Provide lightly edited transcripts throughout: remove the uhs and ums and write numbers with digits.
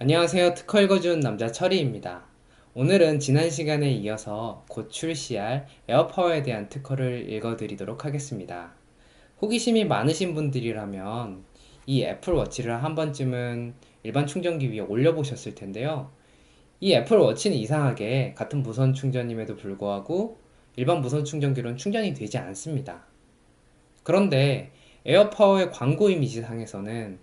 안녕하세요. 특허 읽어주는 남자 철이입니다. 오늘은 지난 시간에 이어서 곧 출시할 에어파워에 대한 특허를 읽어드리도록 하겠습니다. 호기심이 많으신 분들이라면 이 애플워치를 한 번쯤은 일반 충전기 위에 올려보셨을 텐데요. 이 애플워치는 이상하게 같은 무선 충전임에도 불구하고 일반 무선 충전기로는 충전이 되지 않습니다. 그런데 에어파워의 광고 이미지상에서는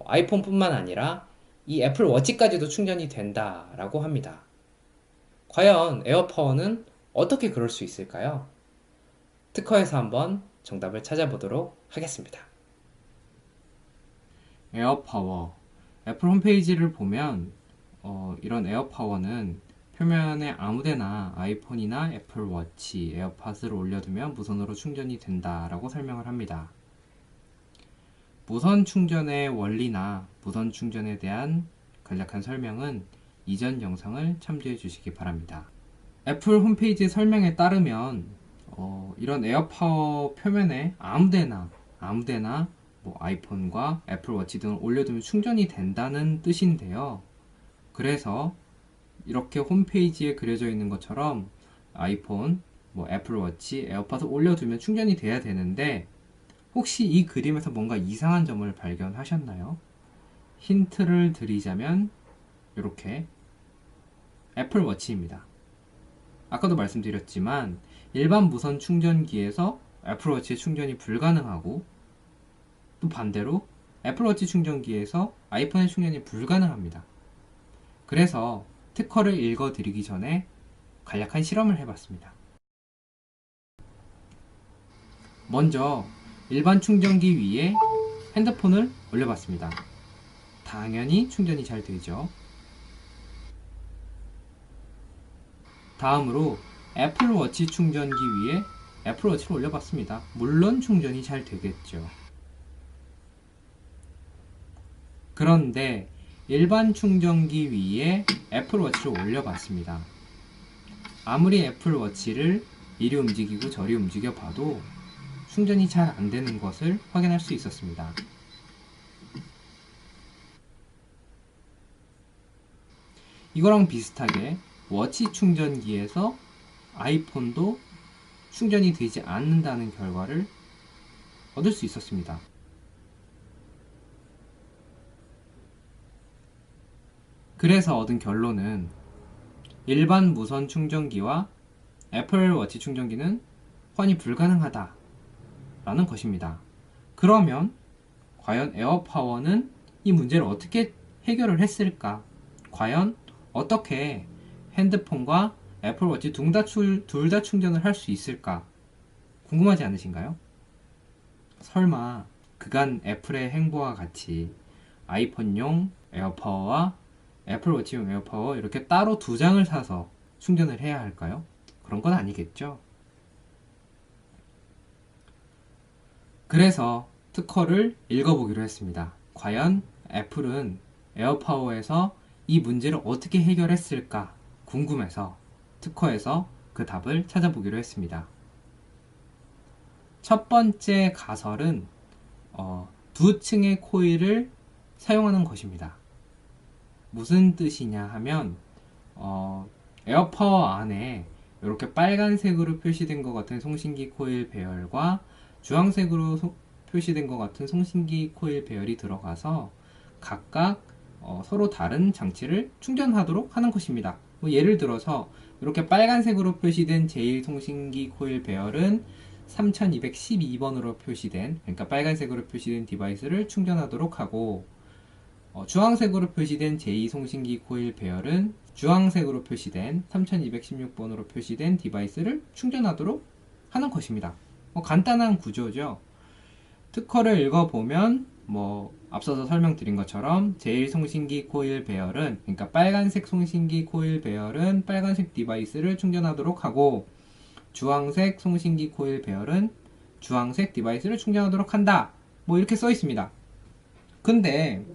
아이폰뿐만 아니라 이 애플 워치까지도 충전이 된다라고 합니다. 과연 에어파워는 어떻게 그럴 수 있을까요? 특허에서 한번 정답을 찾아보도록 하겠습니다. 에어파워. 애플 홈페이지를 보면 이런 에어파워는 표면에 아무데나 아이폰이나 애플워치, 에어팟을 올려두면 무선으로 충전이 된다라고 설명을 합니다. 무선 충전의 원리나 무선 충전에 대한 간략한 설명은 이전 영상을 참조해 주시기 바랍니다. 애플 홈페이지 설명에 따르면 이런 에어파워 표면에 아무데나 뭐 아이폰과 애플워치 등을 올려두면 충전이 된다는 뜻인데요. 그래서 이렇게 홈페이지에 그려져 있는 것처럼 아이폰, 뭐 애플워치, 에어팟을 올려두면 충전이 돼야 되는데 혹시 이 그림에서 뭔가 이상한 점을 발견하셨나요? 힌트를 드리자면 이렇게 애플워치입니다. 아까도 말씀드렸지만 일반 무선 충전기에서 애플워치의 충전이 불가능하고 또 반대로 애플워치 충전기에서 아이폰의 충전이 불가능합니다. 그래서 특허를 읽어드리기 전에 간략한 실험을 해봤습니다. 먼저 일반 충전기 위에 핸드폰을 올려봤습니다. 당연히 충전이 잘 되죠. 다음으로 애플워치 충전기 위에 애플워치를 올려봤습니다. 물론 충전이 잘 되겠죠. 그런데 일반 충전기 위에 애플워치를 올려봤습니다. 아무리 애플워치를 이리 움직이고 저리 움직여 봐도 충전이 잘 안되는 것을 확인할 수 있었습니다. 이거랑 비슷하게 워치 충전기에서 아이폰도 충전이 되지 않는다는 결과를 얻을 수 있었습니다. 그래서 얻은 결론은 일반 무선 충전기와 애플워치 충전기는 호환이 불가능하다 라는 것입니다. 그러면 과연 에어파워는 이 문제를 어떻게 해결을 했을까? 과연 어떻게 핸드폰과 애플워치 둘 다 충전을 할 수 있을까? 궁금하지 않으신가요? 설마 그간 애플의 행보와 같이 아이폰용 에어파워와 애플워치용 에어파워 이렇게 따로 두 장을 사서 충전을 해야 할까요? 그런 건 아니겠죠? 그래서 특허를 읽어보기로 했습니다. 과연 애플은 에어파워에서 이 문제를 어떻게 해결했을까 궁금해서 특허에서 그 답을 찾아보기로 했습니다. 첫 번째 가설은 두 층의 코일을 사용하는 것입니다. 무슨 뜻이냐 하면 에어파워 안에 이렇게 빨간색으로 표시된 것 같은 송신기 코일 배열과 주황색으로 표시된 것 같은 송신기 코일 배열이 들어가서 각각 서로 다른 장치를 충전하도록 하는 것입니다. 뭐 예를 들어서 이렇게 빨간색으로 표시된 제1송신기 코일 배열은 3212번으로 표시된, 그러니까 빨간색으로 표시된 디바이스를 충전하도록 하고, 주황색으로 표시된 제2송신기 코일 배열은 주황색으로 표시된 3216번으로 표시된 디바이스를 충전하도록 하는 것입니다. 간단한 구조죠. 특허를 읽어보면 앞서서 설명드린 것처럼 제1송신기 코일 배열은, 그러니까 빨간색 송신기 코일 배열은 빨간색 디바이스를 충전하도록 하고, 주황색 송신기 코일 배열은 주황색 디바이스를 충전하도록 한다. 이렇게 써 있습니다. 근데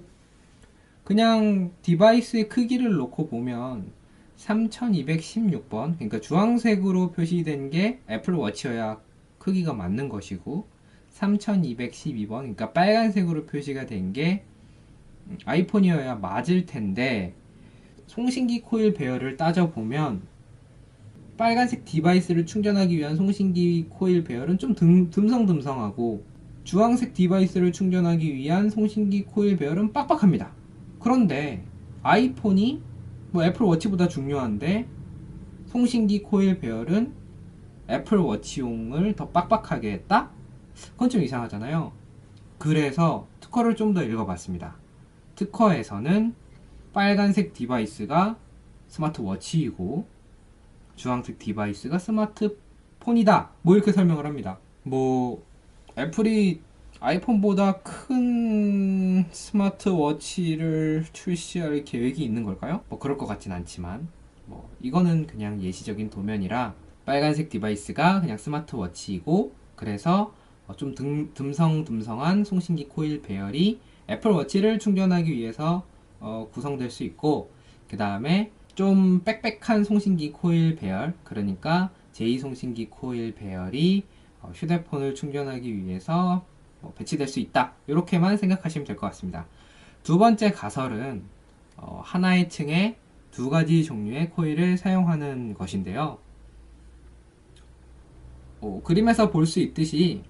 그냥 디바이스의 크기를 놓고 보면 3216번, 그러니까 주황색으로 표시된 게 애플워치여야 크기가 맞는 것이고, 3212번, 그러니까 빨간색으로 표시가 된 게 아이폰이어야 맞을 텐데 송신기 코일 배열을 따져보면 빨간색 디바이스를 충전하기 위한 송신기 코일 배열은 좀 듬성듬성하고 주황색 디바이스를 충전하기 위한 송신기 코일 배열은 빡빡합니다. 그런데 아이폰이 뭐 애플워치보다 중요한데 송신기 코일 배열은 애플워치용을 더 빡빡하게 했다? 그건 좀 이상하잖아요. 그래서 특허를 좀 더 읽어봤습니다. 특허에서는 빨간색 디바이스가 스마트워치이고 주황색 디바이스가 스마트폰이다. 뭐 이렇게 설명을 합니다. 뭐 애플이 아이폰보다 큰 스마트워치를 출시할 계획이 있는 걸까요? 뭐 그럴 것 같진 않지만 뭐 이거는 그냥 예시적인 도면이라 빨간색 디바이스가 그냥 스마트워치이고 그래서 좀 듬성듬성한 송신기 코일 배열이 애플워치를 충전하기 위해서 구성될 수 있고 그 다음에 좀 빽빽한 송신기 코일 배열 그러니까 제2송신기 코일 배열이 휴대폰을 충전하기 위해서 배치될 수 있다 이렇게만 생각하시면 될 것 같습니다. 두 번째 가설은 하나의 층에 두 가지 종류의 코일을 사용하는 것인데요. 그림에서 볼 수 있듯이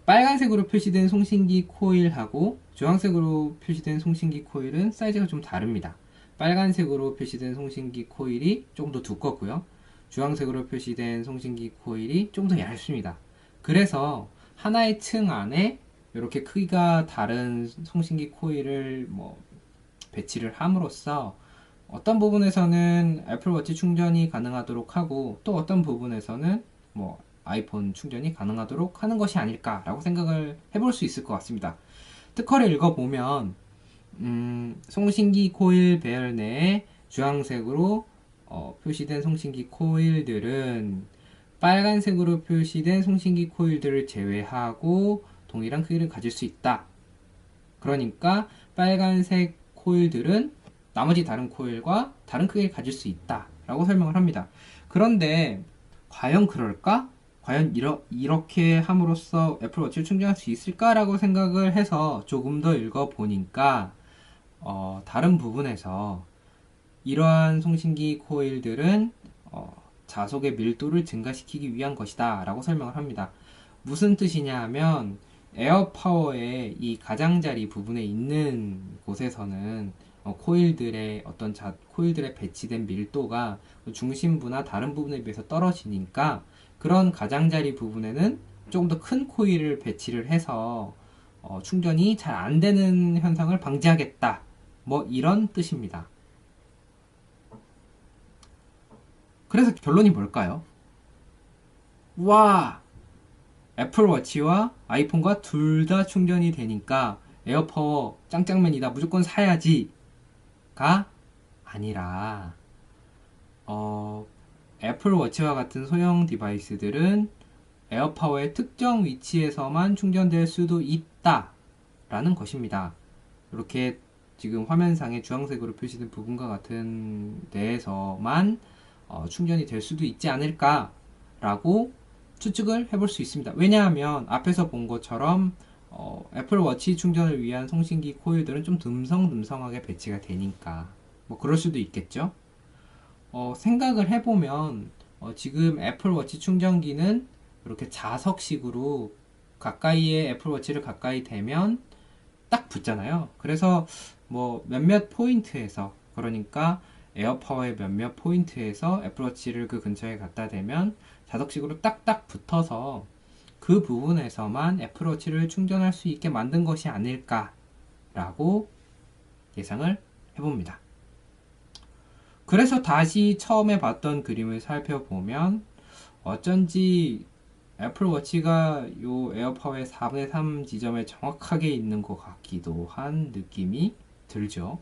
빨간색으로 표시된 송신기 코일하고 주황색으로 표시된 송신기 코일은 사이즈가 좀 다릅니다. 빨간색으로 표시된 송신기 코일이 조금 더 두껍고요. 주황색으로 표시된 송신기 코일이 좀 더 얇습니다. 그래서 하나의 층 안에 이렇게 크기가 다른 송신기 코일을 배치를 함으로써 어떤 부분에서는 애플워치 충전이 가능하도록 하고 또 어떤 부분에서는 아이폰 충전이 가능하도록 하는 것이 아닐까라고 생각을 해볼 수 있을 것 같습니다. 특허를 읽어보면 송신기 코일 배열 내에 주황색으로 표시된 송신기 코일들은 빨간색으로 표시된 송신기 코일들을 제외하고 동일한 크기를 가질 수 있다. 그러니까 빨간색 코일들은 나머지 다른 코일과 다른 크기를 가질 수 있다 라고 설명을 합니다. 그런데 과연 그럴까? 과연 이렇게 함으로써 애플워치를 충전할 수 있을까라고 생각을 해서 조금 더 읽어보니까 다른 부분에서 이러한 송신기 코일들은 자석의 밀도를 증가시키기 위한 것이다 라고 설명을 합니다. 무슨 뜻이냐 하면 에어파워의 이 가장자리 부분에 있는 곳에서는 코일들의 배치된 밀도가 중심부나 다른 부분에 비해서 떨어지니까 그런 가장자리 부분에는 조금 더 큰 코일을 배치를 해서 충전이 잘 안 되는 현상을 방지하겠다. 이런 뜻입니다. 그래서 결론이 뭘까요? 와! 애플워치와 아이폰과 둘 다 충전이 되니까 에어파워 짱짱맨이다. 무조건 사야지. 가 아니라 애플워치와 같은 소형 디바이스들은 에어파워의 특정 위치에서만 충전될 수도 있다 라는 것입니다. 이렇게 지금 화면상에 주황색으로 표시된 부분과 같은 데에서만 충전이 될 수도 있지 않을까 라고 추측을 해볼 수 있습니다. 왜냐하면 앞에서 본 것처럼 애플워치 충전을 위한 송신기 코일들은 좀 듬성듬성하게 배치가 되니까 그럴 수도 있겠죠. 생각을 해보면 지금 애플워치 충전기는 이렇게 자석식으로 가까이에 애플워치를 가까이 대면 딱 붙잖아요. 그래서 몇몇 포인트에서 그러니까 에어파워의 몇몇 포인트에서 애플워치를 그 근처에 갖다 대면 자석식으로 딱딱 붙어서 그 부분에서만 애플워치를 충전할 수 있게 만든 것이 아닐까라고 예상을 해봅니다. 그래서 다시 처음에 봤던 그림을 살펴보면 어쩐지 애플워치가 요 에어파워의 4분의 3 지점에 정확하게 있는 것 같기도 한 느낌이 들죠.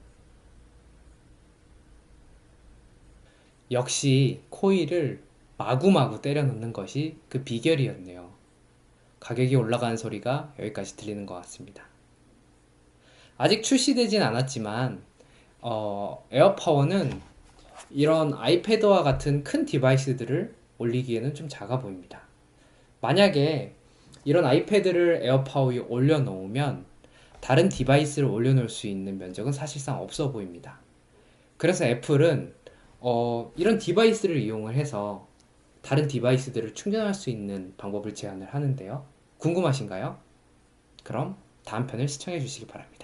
역시 코일을 마구마구 때려 넣는 것이 그 비결이었네요. 가격이 올라가는 소리가 여기까지 들리는 것 같습니다. 아직 출시되진 않았지만 에어파워는 이런 아이패드와 같은 큰 디바이스들을 올리기에는 좀 작아 보입니다. 만약에 이런 아이패드를 에어파워 위에 올려놓으면 다른 디바이스를 올려놓을 수 있는 면적은 사실상 없어 보입니다. 그래서 애플은 이런 디바이스를 이용을 해서 다른 디바이스들을 충전할 수 있는 방법을 제안을 하는데요. 궁금하신가요? 그럼 다음 편을 시청해 주시기 바랍니다.